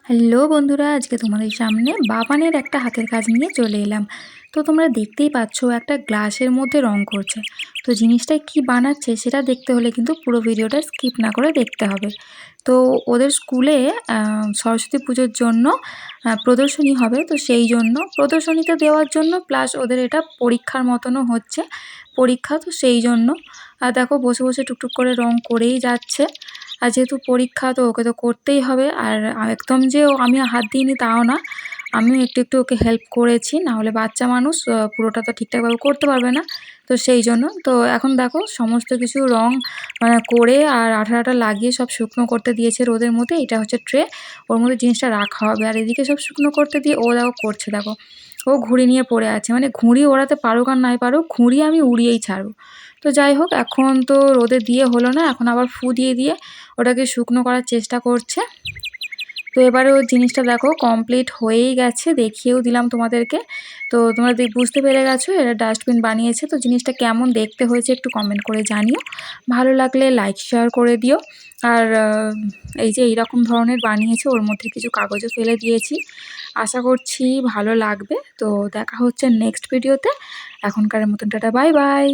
Hello বন্ধুরা, আজকে তোমাদের সামনে বাবানের একটা হাতের কাজ নিয়ে চলে এলাম। তো তোমরা দেখতেই পাচ্ছ একটা গ্লাসের মধ্যে রং করছে। তো জিনিসটা কি বানাচ্ছে সেটা দেখতে হলে কিন্তু পুরো ভিডিওটা স্কিপ না করে দেখতে হবে। তো ওদের স্কুলে সরস্বতী পুজোর জন্য প্রদর্শনী হবে, তো সেই জন্য প্রদর্শনীতে দেওয়ার জন্য প্লাস ওদের এটা পরীক্ষার মতনও হচ্ছে পরীক্ষা, তো সেই জন্য দেখো বসে বসে টুকটুক করে রং করেই যাচ্ছে। আর যেহেতু পরীক্ষা তো ওকে তো করতেই হবে। আর একদম যে আমি হাত দিইনি তাও না, আমিও একটু একটু ওকে হেল্প করেছি, না হলে বাচ্চা মানুষ পুরোটা তো ঠিকঠাকভাবে করতে পারবে না। তো সেই জন্য তো এখন দেখো সমস্ত কিছু রং করে আর আঠা লাগিয়ে সব শুকনো করতে দিয়েছে রোদের মধ্যে। এটা হচ্ছে ট্রে, ওর মধ্যে জিনিসটা রাখা হবে। আর এদিকে সব শুকনো করতে দিয়ে ও দেখো করছে, দেখো ও ঘুড়ি নিয়ে পড়ে আছে, মানে ঘুড়ি ওড়াতে পারুক আর নাই পারুক, ঘুড়ি আমি উড়িয়েই ছাড়বো। তো যাই হোক, এখন তো রোদে দিয়ে হলো না, এখন আবার ফু দিয়ে দিয়ে ওটাকে শুকনো করার চেষ্টা করছে। তো এবারে ওর জিনিসটা দেখো কমপ্লিট হয়েই গেছে, দেখিয়েও দিলাম তোমাদেরকে। তো তোমরা বুঝতে পেরে গেছো এরা ডাস্টবিন বানিয়েছে। তো জিনিসটা কেমন দেখতে হয়েছে একটু কমেন্ট করে জানিও, ভালো লাগলে লাইক শেয়ার করে দিও। আর এই যে এইরকম ধরনের বানিয়েছে, ওর মধ্যে কিছু কাগজও ফেলে দিয়েছি, আশা করছি ভালো লাগবে। তো দেখা হচ্ছে নেক্সট ভিডিওতে, এখনকার মতন টাটা, বাই বাই।